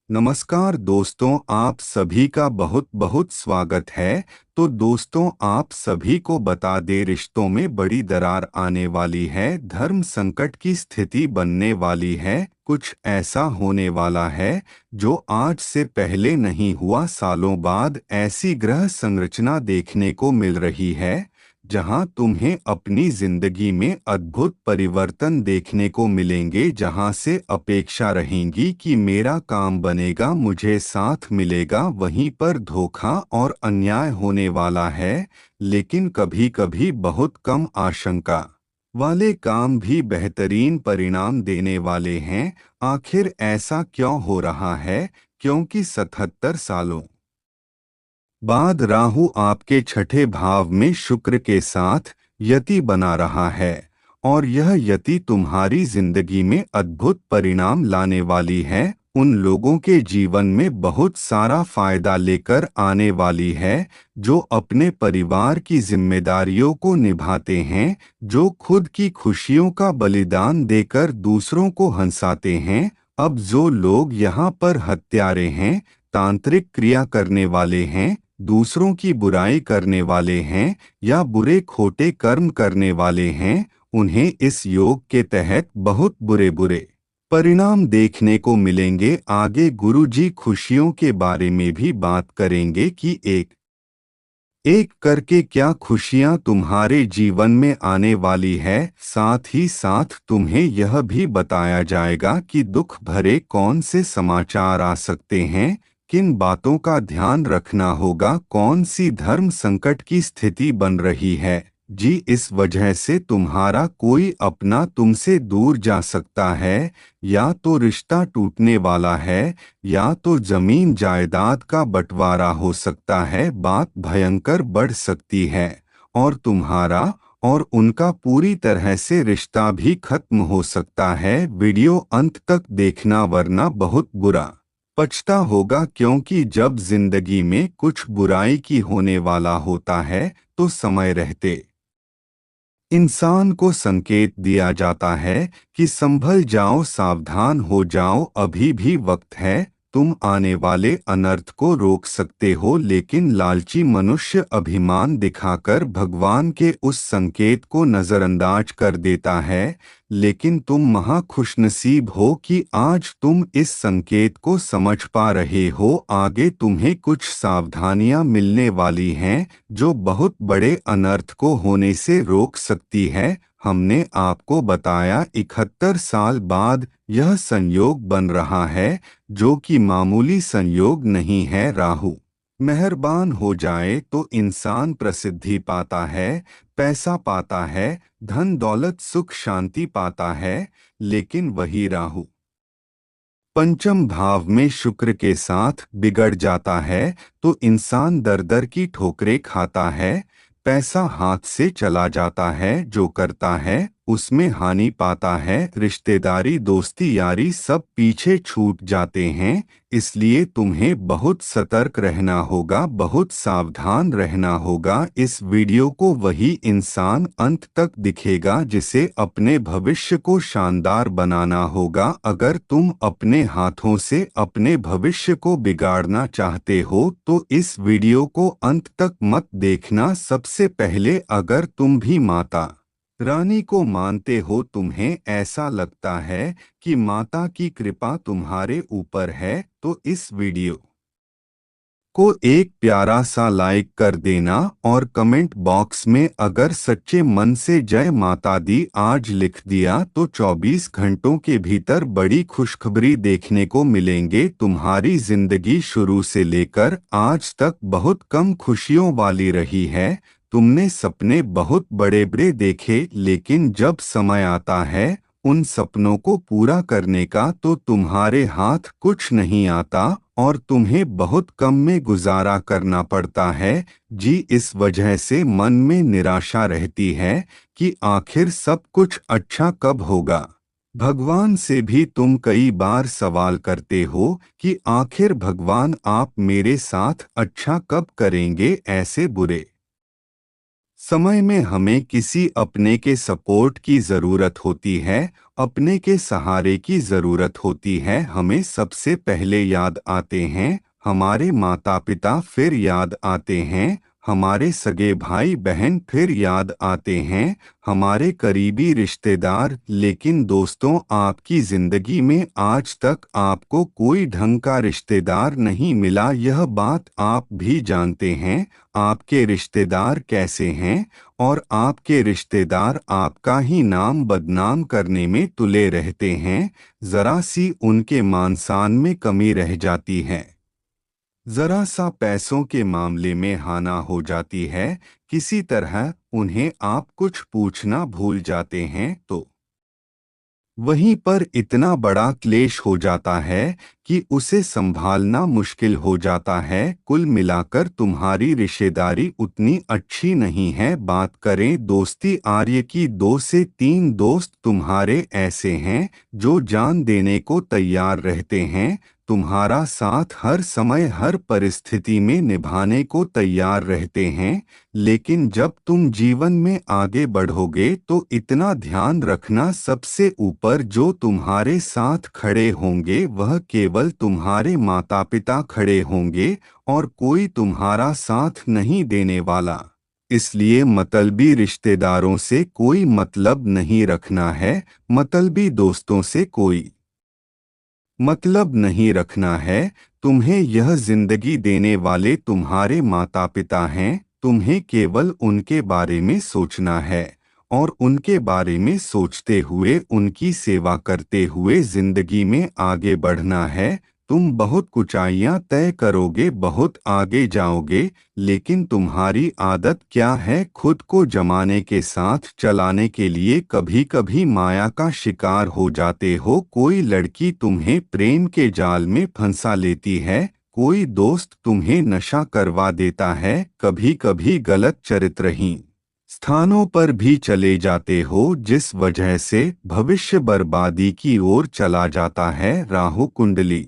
नमस्कार दोस्तों, आप सभी का बहुत बहुत स्वागत है। तो दोस्तों, आप सभी को बता दें, रिश्तों में बड़ी दरार आने वाली है, धर्म संकट की स्थिति बनने वाली है। कुछ ऐसा होने वाला है जो आज से पहले नहीं हुआ। सालों बाद ऐसी ग्रह संरचना देखने को मिल रही है जहां तुम्हें अपनी जिंदगी में अद्भुत परिवर्तन देखने को मिलेंगे, जहां से अपेक्षा रहेंगी कि मेरा काम बनेगा, मुझे साथ मिलेगा, वहीं पर धोखा और अन्याय होने वाला है। लेकिन कभी कभी बहुत कम आशंका वाले काम भी बेहतरीन परिणाम देने वाले हैं। आखिर ऐसा क्यों हो रहा है? क्योंकि 77 सालों बाद राहु आपके छठे भाव में शुक्र के साथ यति बना रहा है, और यह यति तुम्हारी जिंदगी में अद्भुत परिणाम लाने वाली है। उन लोगों के जीवन में बहुत सारा फायदा लेकर आने वाली है जो अपने परिवार की जिम्मेदारियों को निभाते हैं, जो खुद की खुशियों का बलिदान देकर दूसरों को हंसाते हैं। अब जो लोग यहाँ पर हत्यारे हैं, तांत्रिक क्रिया करने वाले हैं, दूसरों की बुराई करने वाले हैं या बुरे खोटे कर्म करने वाले हैं, उन्हें इस योग के तहत बहुत बुरे बुरे परिणाम देखने को मिलेंगे। आगे गुरुजी खुशियों के बारे में भी बात करेंगे कि एक एक करके क्या खुशियां तुम्हारे जीवन में आने वाली है। साथ ही साथ तुम्हें यह भी बताया जाएगा कि दुख भरे कौन से समाचार आ सकते हैं, किन बातों का ध्यान रखना होगा, कौन सी धर्म संकट की स्थिति बन रही है। जी, इस वजह से तुम्हारा कोई अपना तुमसे दूर जा सकता है, या तो रिश्ता टूटने वाला है, या तो जमीन जायदाद का बंटवारा हो सकता है। बात भयंकर बढ़ सकती है और तुम्हारा और उनका पूरी तरह से रिश्ता भी खत्म हो सकता है। वीडियो अंत तक देखना, वरना बहुत बुरा पछता होगा, क्योंकि जब जिंदगी में कुछ बुराई की होने वाला होता है तो समय रहते इंसान को संकेत दिया जाता है कि संभल जाओ, सावधान हो जाओ, अभी भी वक्त है। तुम आने वाले अनर्थ को रोक सकते हो, लेकिन लालची मनुष्य अभिमान दिखाकर भगवान के उस संकेत को नजरअंदाज कर देता है। लेकिन तुम महा खुशनसीब हो कि आज तुम इस संकेत को समझ पा रहे हो। आगे तुम्हें कुछ सावधानियां मिलने वाली हैं जो बहुत बड़े अनर्थ को होने से रोक सकती है। हमने आपको बताया 71 साल बाद यह संयोग बन रहा है, जो कि मामूली संयोग नहीं है। राहु मेहरबान हो जाए तो इंसान प्रसिद्धि पाता है, पैसा पाता है, धन दौलत सुख शांति पाता है। लेकिन वही राहु पंचम भाव में शुक्र के साथ बिगड़ जाता है तो इंसान दर दर की ठोकरें खाता है, पैसा हाथ से चला जाता है, जो करता है उसमें हानि पाता है, रिश्तेदारी दोस्ती यारी सब पीछे छूट जाते हैं। इसलिए तुम्हें बहुत सतर्क रहना होगा, बहुत सावधान रहना होगा। इस वीडियो को वही इंसान अंत तक दिखेगा जिसे अपने भविष्य को शानदार बनाना होगा। अगर तुम अपने हाथों से अपने भविष्य को बिगाड़ना चाहते हो तो इस वीडियो को अंत तक मत देखना। सबसे पहले, अगर तुम भी माता रानी को मानते हो, तुम्हें ऐसा लगता है कि माता की कृपा तुम्हारे ऊपर है, तो इस वीडियो को एक प्यारा सा लाइक कर देना और कमेंट बॉक्स में अगर सच्चे मन से जय माता दी आज लिख दिया तो 24 घंटों के भीतर बड़ी खुशखबरी देखने को मिलेंगे। तुम्हारी जिंदगी शुरू से लेकर आज तक बहुत कम खुशियों वाली रही है। तुमने सपने बहुत बड़े बड़े देखे, लेकिन जब समय आता है उन सपनों को पूरा करने का तो तुम्हारे हाथ कुछ नहीं आता और तुम्हें बहुत कम में गुजारा करना पड़ता है। जी, इस वजह से मन में निराशा रहती है कि आखिर सब कुछ अच्छा कब होगा। भगवान से भी तुम कई बार सवाल करते हो कि आखिर भगवान आप मेरे साथ अच्छा कब करेंगे। ऐसे बुरे समय में हमें किसी अपने के सपोर्ट की ज़रूरत होती है, अपने के सहारे की जरूरत होती है, हमें सबसे पहले याद आते हैं हमारे माता पिता, फिर याद आते हैं हमारे सगे भाई बहन, फिर याद आते हैं हमारे करीबी रिश्तेदार। लेकिन दोस्तों, आपकी जिंदगी में आज तक आपको कोई ढंग का रिश्तेदार नहीं मिला, यह बात आप भी जानते हैं। आपके रिश्तेदार कैसे हैं, और आपके रिश्तेदार आपका ही नाम बदनाम करने में तुले रहते हैं। जरा सी उनके मान सम्मान में कमी रह जाती है, जरा सा पैसों के मामले में हाना हो जाती है, किसी तरह उन्हें आप कुछ पूछना भूल जाते हैं तो वहीं पर इतना बड़ा क्लेश हो जाता है कि उसे संभालना मुश्किल हो जाता है। कुल मिलाकर तुम्हारी रिश्तेदारी उतनी अच्छी नहीं है। बात करें दोस्ती आर्य की, 2 से 3 दोस्त तुम्हारे ऐसे हैं जो जान देने को तैयार रहते हैं, तुम्हारा साथ हर समय हर परिस्थिति में निभाने को तैयार रहते हैं। लेकिन जब तुम जीवन में आगे बढ़ोगे तो इतना ध्यान रखना, सबसे ऊपर जो तुम्हारे साथ खड़े होंगे वह केवल तुम्हारे माता पिता खड़े होंगे और कोई तुम्हारा साथ नहीं देने वाला। इसलिए मतलबी रिश्तेदारों से कोई मतलब नहीं रखना है, मतलबी दोस्तों से कोई मतलब नहीं रखना है। तुम्हें यह जिंदगी देने वाले तुम्हारे माता पिता हैं, तुम्हें केवल उनके बारे में सोचना है और उनके बारे में सोचते हुए उनकी सेवा करते हुए जिंदगी में आगे बढ़ना है। तुम बहुत ऊंचाइयां तय करोगे, बहुत आगे जाओगे, लेकिन तुम्हारी आदत क्या है, खुद को जमाने के साथ चलाने के लिए कभी कभी माया का शिकार हो जाते हो। कोई लड़की तुम्हें प्रेम के जाल में फंसा लेती है, कोई दोस्त तुम्हें नशा करवा देता है, कभी कभी गलत चरित्रहीन स्थानों पर भी चले जाते हो, जिस वजह से भविष्य बर्बादी की ओर चला जाता है। राहु कुंडली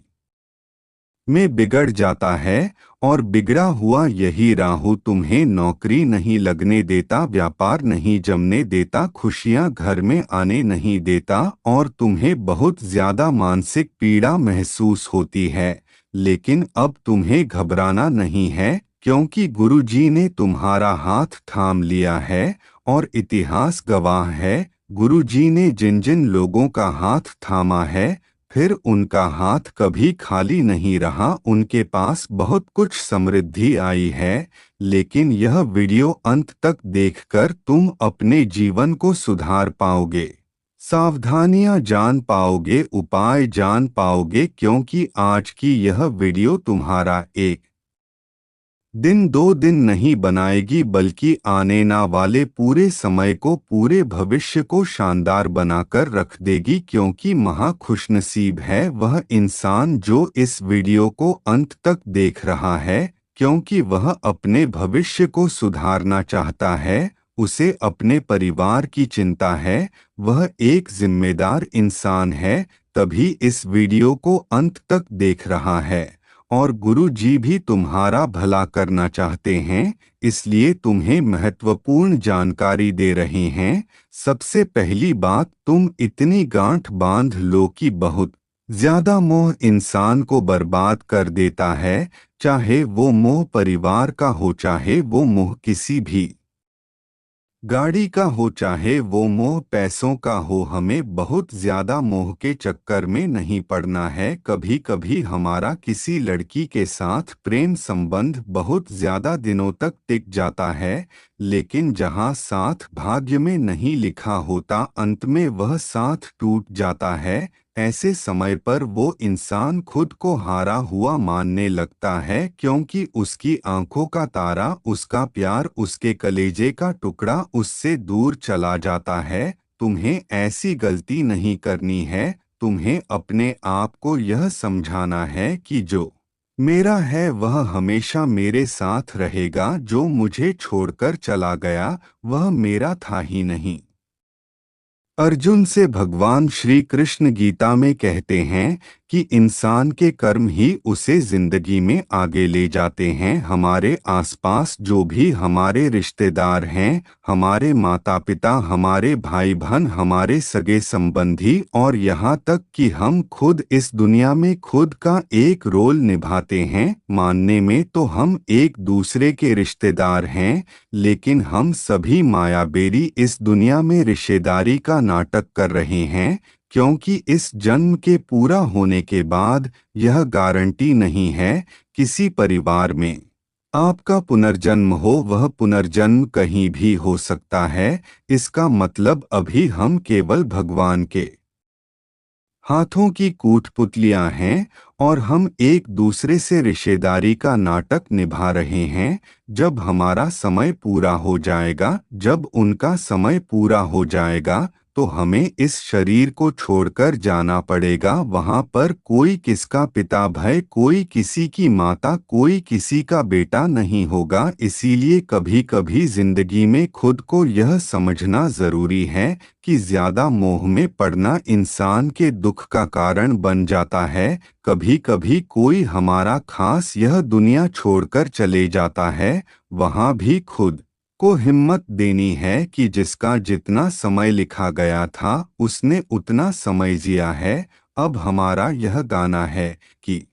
में बिगड़ जाता है और बिगड़ा हुआ यही राहु तुम्हें नौकरी नहीं लगने देता, व्यापार नहीं जमने देता, खुशियां घर में आने नहीं देता और तुम्हें बहुत ज्यादा मानसिक पीड़ा महसूस होती है। लेकिन अब तुम्हें घबराना नहीं है, क्योंकि गुरुजी ने तुम्हारा हाथ थाम लिया है और इतिहास गवाह है। गुरुजी ने जिन जिन लोगों का हाथ थामा है, फिर उनका हाथ कभी खाली नहीं रहा, उनके पास बहुत कुछ समृद्धि आई है। लेकिन यह वीडियो अंत तक देखकर तुम अपने जीवन को सुधार पाओगे, सावधानियां जान पाओगे, उपाय जान पाओगे, क्योंकि आज की यह वीडियो तुम्हारा 1 दिन 2 दिन नहीं बनाएगी, बल्कि आने ना वाले पूरे समय को, पूरे भविष्य को शानदार बनाकर रख देगी। क्योंकि महा खुशनसीब है वह इंसान जो इस वीडियो को अंत तक देख रहा है, क्योंकि वह अपने भविष्य को सुधारना चाहता है, उसे अपने परिवार की चिंता है, वह एक जिम्मेदार इंसान है, तभी इस वीडियो को अंत तक देख रहा है। और गुरु जी भी तुम्हारा भला करना चाहते हैं, इसलिए तुम्हें महत्वपूर्ण जानकारी दे रहे हैं। सबसे पहली बात, तुम इतनी गांठ बांध लो कि बहुत ज्यादा मोह इंसान को बर्बाद कर देता है, चाहे वो मोह परिवार का हो, चाहे वो मोह किसी भी गाड़ी का हो, चाहे वो मोह पैसों का हो। हमें बहुत ज्यादा मोह के चक्कर में नहीं पड़ना है। कभी कभी हमारा किसी लड़की के साथ प्रेम संबंध बहुत ज्यादा दिनों तक टिक जाता है, लेकिन जहां साथ भाग्य में नहीं लिखा होता, अंत में वह साथ टूट जाता है। ऐसे समय पर वो इंसान खुद को हारा हुआ मानने लगता है, क्योंकि उसकी आंखों का तारा, उसका प्यार, उसके कलेजे का टुकड़ा उससे दूर चला जाता है। तुम्हें ऐसी गलती नहीं करनी है। तुम्हें अपने आप को यह समझाना है कि जो मेरा है वह हमेशा मेरे साथ रहेगा, जो मुझे छोड़कर चला गया वह मेरा था ही नहीं। अर्जुन से भगवान श्री कृष्ण गीता में कहते हैं कि इंसान के कर्म ही उसे जिंदगी में आगे ले जाते हैं। हमारे आसपास जो भी हमारे रिश्तेदार हैं, हमारे माता पिता, हमारे भाई बहन, हमारे सगे संबंधी और यहाँ तक कि हम खुद इस दुनिया में खुद का एक रोल निभाते हैं। मानने में तो हम एक दूसरे के रिश्तेदार हैं, लेकिन हम सभी मायाबेरी इस दुनिया में रिश्तेदारी का नाटक कर रहे हैं, क्योंकि इस जन्म के पूरा होने के बाद यह गारंटी नहीं है किसी परिवार में आपका पुनर्जन्म हो। वह पुनर्जन्म कहीं भी हो सकता है। इसका मतलब अभी हम केवल भगवान के हाथों की कठपुतलियां हैं और हम एक दूसरे से रिश्तेदारी का नाटक निभा रहे हैं। जब हमारा समय पूरा हो जाएगा, जब उनका समय पूरा हो जाएगा, तो हमें इस शरीर को छोड़कर जाना पड़ेगा। वहां पर कोई किसका पिता भय, कोई किसी की माता, कोई किसी का बेटा नहीं होगा। इसीलिए कभी कभी जिंदगी में खुद को यह समझना जरूरी है कि ज्यादा मोह में पड़ना इंसान के दुख का कारण बन जाता है। कभी कभी कोई हमारा खास यह दुनिया छोड़कर चले जाता है। वहां भी खुद को हिम्मत देनी है कि जिसका जितना समय लिखा गया था उसने उतना समय जिया है। अब हमारा यह गाना है कि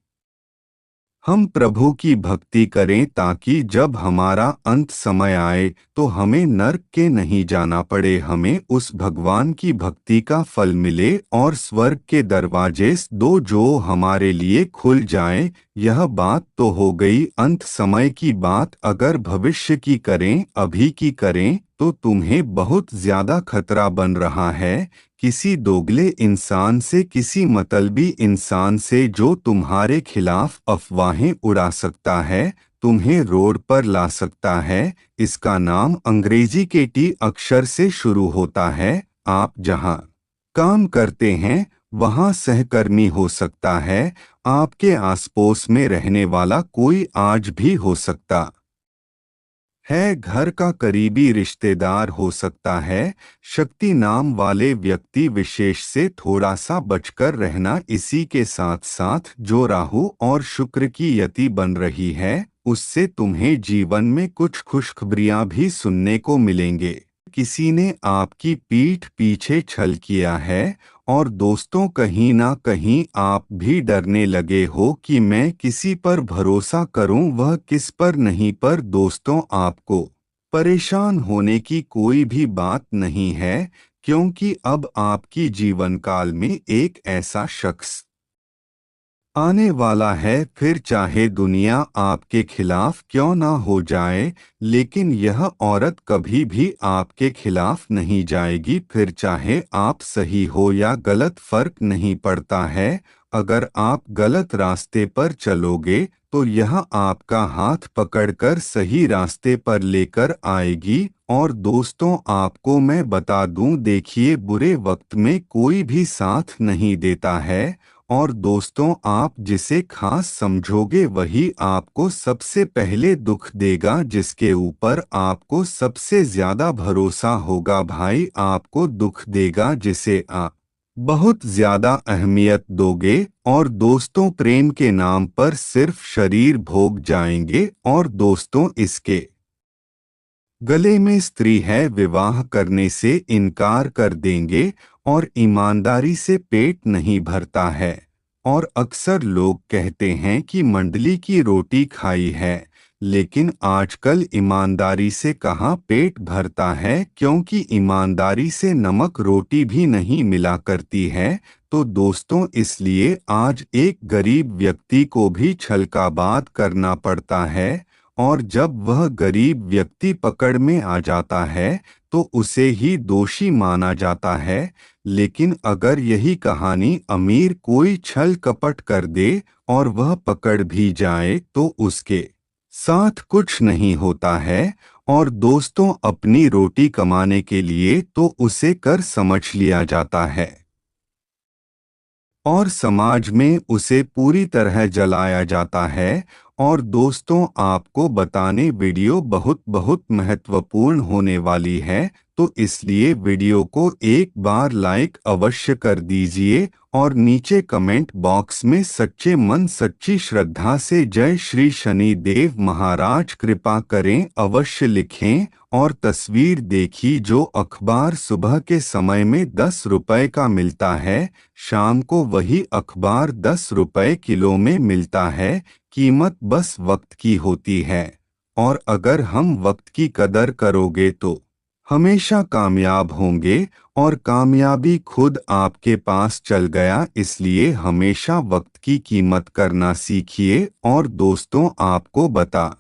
हम प्रभु की भक्ति करें, ताकि जब हमारा अंत समय आए तो हमें नरक के नहीं जाना पड़े, हमें उस भगवान की भक्ति का फल मिले और स्वर्ग के दरवाजे दो जो हमारे लिए खुल जाएं। यह बात तो हो गई अंत समय की बात। अगर भविष्य की करें, अभी की करें, तो तुम्हें बहुत ज्यादा खतरा बन रहा है किसी दोगले इंसान से, किसी मतलबी इंसान से जो तुम्हारे खिलाफ अफवाहें उड़ा सकता है, तुम्हें रोड पर ला सकता है। इसका नाम अंग्रेजी के टी अक्षर से शुरू होता है। आप जहां काम करते हैं वहां सहकर्मी हो सकता है, आपके आसपास में रहने वाला कोई आज भी हो सकता है, घर का करीबी रिश्तेदार हो सकता है। शक्ति नाम वाले व्यक्ति विशेष से थोड़ा सा बचकर रहना। इसी के साथ साथ जो राहु और शुक्र की यति बन रही है, उससे तुम्हें जीवन में कुछ खुशखबरियां भी सुनने को मिलेंगे। किसी ने आपकी पीठ पीछे छल किया है और दोस्तों कहीं ना कहीं आप भी डरने लगे हो कि मैं किसी पर भरोसा करूं वह किस पर नहीं। पर दोस्तों, आपको परेशान होने की कोई भी बात नहीं है, क्योंकि अब आपकी जीवन काल में एक ऐसा शख्स आने वाला है, फिर चाहे दुनिया आपके खिलाफ क्यों ना हो जाए, लेकिन यह औरत कभी भी आपके खिलाफ नहीं जाएगी। फिर चाहे आप सही हो या गलत, फर्क नहीं पड़ता है। अगर आप गलत रास्ते पर चलोगे तो यह आपका हाथ पकड़कर सही रास्ते पर लेकर आएगी। और दोस्तों, आपको मैं बता दूं, देखिए बुरे वक्त में कोई भी साथ नहीं देता है, और दोस्तों, आप जिसे खास समझोगे वही आपको सबसे पहले दुख देगा। जिसके ऊपर आपको सबसे ज्यादा भरोसा होगा, भाई आपको दुख देगा जिसे आप बहुत ज्यादा अहमियत दोगे। और दोस्तों, प्रेम के नाम पर सिर्फ शरीर भोग जाएंगे। और दोस्तों, इसके गले में स्त्री है, विवाह करने से इनकार कर देंगे और ईमानदारी से पेट नहीं भरता है। और अक्सर लोग कहते हैं कि मंडली की रोटी खाई है, लेकिन आजकल ईमानदारी से कहाँ पेट भरता है, क्योंकि ईमानदारी से नमक रोटी भी नहीं मिला करती है। तो दोस्तों, इसलिए आज एक गरीब व्यक्ति को भी छल का बात करना पड़ता है, और जब वह गरीब व्यक्ति पकड़ में आ जाता है तो उसे ही दोषी माना जाता है। लेकिन अगर यही कहानी अमीर कोई छल कपट कर दे और वह पकड़ भी जाए तो उसके साथ कुछ नहीं होता है। और दोस्तों, अपनी रोटी कमाने के लिए तो उसे कर समझ लिया जाता है और समाज में उसे पूरी तरह जलाया जाता है। और दोस्तों, आपको बताने वीडियो बहुत बहुत महत्वपूर्ण होने वाली है, तो इसलिए वीडियो को एक बार लाइक अवश्य कर दीजिए और नीचे कमेंट बॉक्स में सच्चे मन सच्ची श्रद्धा से जय श्री शनि देव महाराज कृपा करें अवश्य लिखें। और तस्वीर देखी, जो अखबार सुबह के समय में 10 रुपए का मिलता है, शाम को वही अखबार 10 रुपए किलो में मिलता है। कीमत बस वक्त की होती है, और अगर हम वक्त की कदर करोगे तो हमेशा कामयाब होंगे। और कामयाबी खुद आपके पास चल गया, इसलिए हमेशा वक्त की कीमत करना सीखिए। और दोस्तों, आपको बता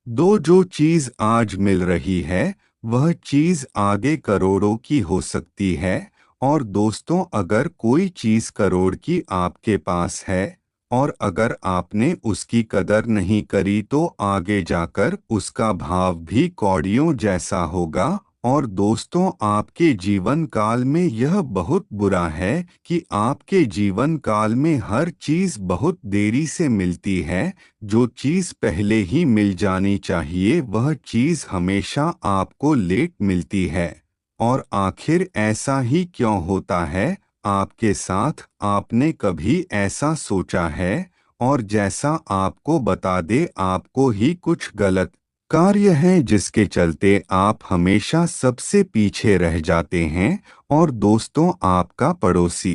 दो, जो चीज आज मिल रही है वह चीज आगे करोड़ों की हो सकती है। और दोस्तों, अगर कोई चीज करोड़ की आपके पास है और अगर आपने उसकी कदर नहीं करी तो आगे जाकर उसका भाव भी कौड़ियों जैसा होगा। और दोस्तों, आपके जीवन काल में यह बहुत बुरा है कि आपके जीवन काल में हर चीज बहुत देरी से मिलती है। जो चीज पहले ही मिल जानी चाहिए वह चीज हमेशा आपको लेट मिलती है। और आखिर ऐसा ही क्यों होता है आपके साथ? आपने कभी ऐसा सोचा है? और जैसा आपको बता दे, आपको ही कुछ गलत कार्य हैं जिसके चलते आप हमेशा सबसे पीछे रह जाते हैं। और दोस्तों, आपका पड़ोसी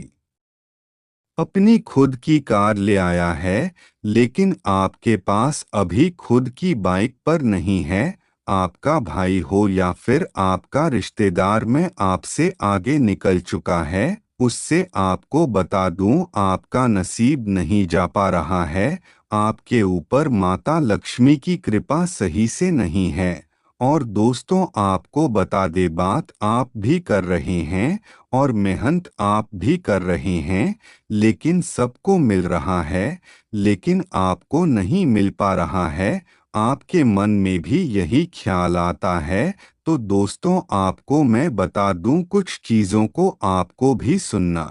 अपनी खुद की कार ले आया है, लेकिन आपके पास अभी खुद की बाइक पर नहीं है। आपका भाई हो या फिर आपका रिश्तेदार में आपसे आगे निकल चुका है, उससे आपको बता दूं, आपका नसीब नहीं जा पा रहा है। आपके ऊपर माता लक्ष्मी की कृपा सही से नहीं है। और दोस्तों, आपको बता दे बात, आप भी कर रहे हैं और मेहनत आप भी कर रहे हैं, लेकिन सबको मिल रहा है, लेकिन आपको नहीं मिल पा रहा है। आपके मन में भी यही ख्याल आता है। तो दोस्तों, आपको मैं बता दूं, कुछ चीज़ों को आपको भी सुनना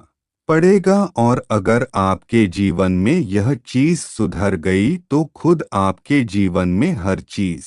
पड़ेगा। और अगर आपके जीवन में यह चीज़ सुधर गई तो खुद आपके जीवन में हर चीज़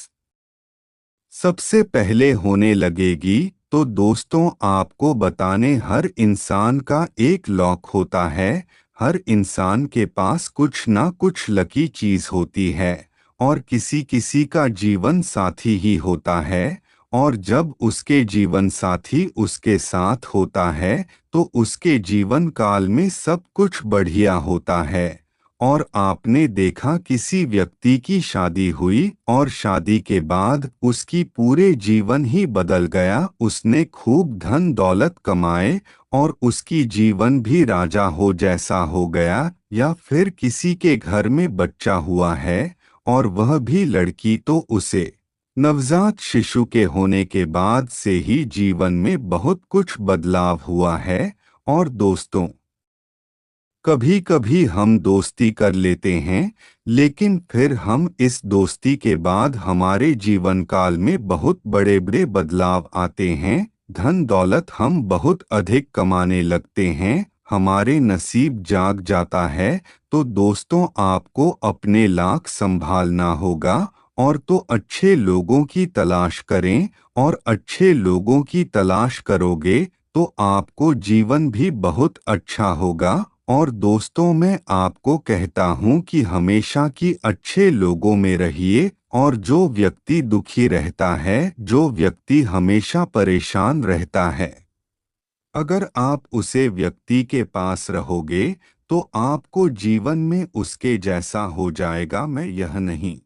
सबसे पहले होने लगेगी। तो दोस्तों, आपको बताने, हर इंसान का एक लॉक होता है। हर इंसान के पास कुछ ना कुछ लकी चीज होती है, और किसी किसी का जीवन साथी ही होता है। और जब उसके जीवन साथी उसके साथ होता है तो उसके जीवन काल में सब कुछ बढ़िया होता है। और आपने देखा, किसी व्यक्ति की शादी हुई और शादी के बाद उसकी पूरे जीवन ही बदल गया। उसने खूब धन दौलत कमाए और उसकी जीवन भी राजा हो जैसा हो गया। या फिर किसी के घर में बच्चा हुआ है और वह भी लड़की, तो उसे नवजात शिशु के होने के बाद से ही जीवन में बहुत कुछ बदलाव हुआ है। और दोस्तों, कभी कभी हम दोस्ती कर लेते हैं, लेकिन फिर हम इस दोस्ती के बाद हमारे जीवन काल में बहुत बड़े बड़े बदलाव आते हैं। धन दौलत हम बहुत अधिक कमाने लगते हैं, हमारे नसीब जाग जाता है। तो दोस्तों, आपको अपने लाख संभालना होगा। और तो अच्छे लोगों की तलाश करें, और अच्छे लोगों की तलाश करोगे तो आपको जीवन भी बहुत अच्छा होगा। और दोस्तों, मैं आपको कहता हूँ कि हमेशा की अच्छे लोगों में रहिए। और जो व्यक्ति दुखी रहता है, जो व्यक्ति हमेशा परेशान रहता है, अगर आप उसे व्यक्ति के पास रहोगे तो आपको जीवन में उसके जैसा हो जाएगा। मैं यह नहीं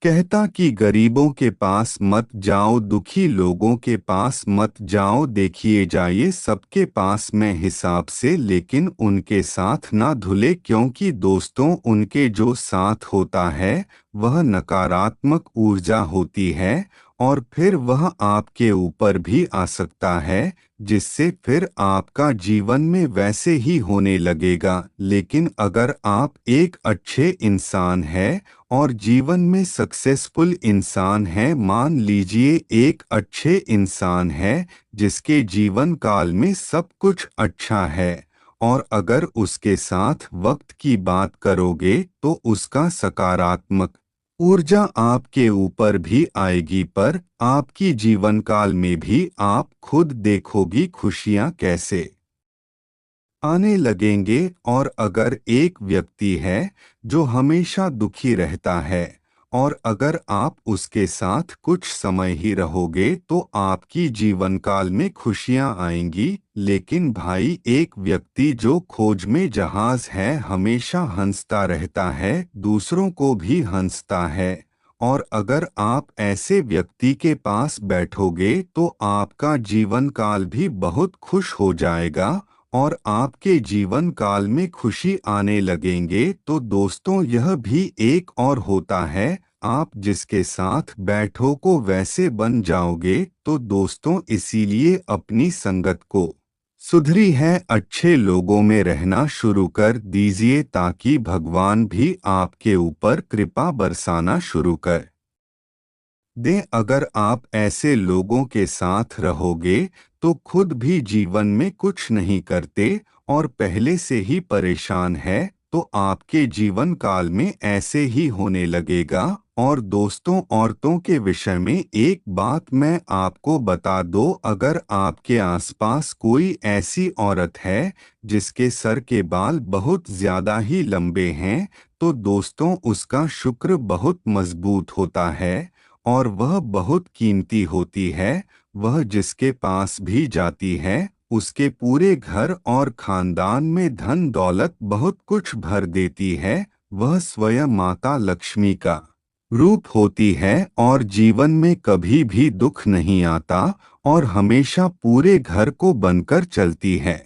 कहता कि गरीबों के पास मत जाओ, दुखी लोगों के पास मत जाओ, देखिए जाइए सबके पास में हिसाब से, लेकिन उनके साथ ना धुले, क्योंकि दोस्तों, उनके जो साथ होता है वह नकारात्मक ऊर्जा होती है, और फिर वह आपके ऊपर भी आ सकता है, जिससे फिर आपका जीवन में वैसे ही होने लगेगा। लेकिन अगर आप एक अच्छे इंसान हैं और जीवन में सक्सेसफुल इंसान है, मान लीजिए एक अच्छे इंसान है जिसके जीवन काल में सब कुछ अच्छा है, और अगर उसके साथ वक्त की बात करोगे तो उसका सकारात्मक ऊर्जा आपके ऊपर भी आएगी, पर आपकी जीवन काल में भी आप खुद देखोगी खुशियां कैसे आने लगेंगे। और अगर एक व्यक्ति है जो हमेशा दुखी रहता है और अगर आप उसके साथ कुछ समय ही रहोगे तो आपकी जीवन काल में खुशियां आएंगी। लेकिन भाई, एक व्यक्ति जो खोज में जहाज है हमेशा हंसता रहता है, दूसरों को भी हंसता है। और अगर आप ऐसे व्यक्ति के पास बैठोगे तो आपका जीवन काल भी बहुत खुश हो जाएगा और आपके जीवन काल में खुशी आने लगेंगे। तो दोस्तों, यह भी एक और होता है, आप जिसके साथ बैठो को वैसे बन जाओगे। तो दोस्तों, इसीलिए अपनी संगत को सुधरी है अच्छे लोगों में रहना शुरू कर दीजिए ताकि भगवान भी आपके ऊपर कृपा बरसाना शुरू कर दें। अगर आप ऐसे लोगों के साथ रहोगे तो खुद भी जीवन में कुछ नहीं करते और पहले से ही परेशान है, तो आपके जीवन काल में ऐसे ही होने लगेगा। और दोस्तों, औरतों के विषय में एक बात मैं आपको बता दूं, अगर आपके आसपास कोई ऐसी औरत है जिसके सर के बाल बहुत ज्यादा ही लंबे हैं, तो दोस्तों उसका शुक्र बहुत मजबूत होता है और वह बहुत कीमती होती है। वह जिसके पास भी जाती है उसके पूरे घर और खानदान में धन दौलत बहुत कुछ भर देती है। वह स्वयं माता लक्ष्मी का रूप होती है और जीवन में कभी भी दुख नहीं आता और हमेशा पूरे घर को बनकर चलती है।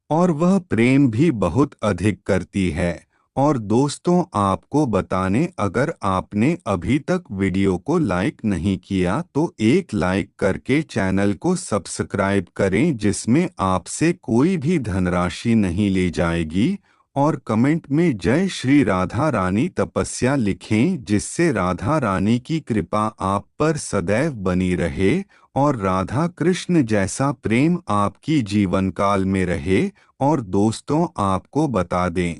और वह प्रेम भी बहुत अधिक करती है। और दोस्तों, आपको बताने, अगर आपने अभी तक वीडियो को लाइक नहीं किया तो एक लाइक करके चैनल को सब्सक्राइब करें, जिसमें आपसे कोई भी धनराशि नहीं ली जाएगी। और कमेंट में जय श्री राधा रानी तपस्या लिखें, जिससे राधा रानी की कृपा आप पर सदैव बनी रहे और राधा कृष्ण जैसा प्रेम आपकी जीवन काल में रहे। और दोस्तों, आपको बता दें,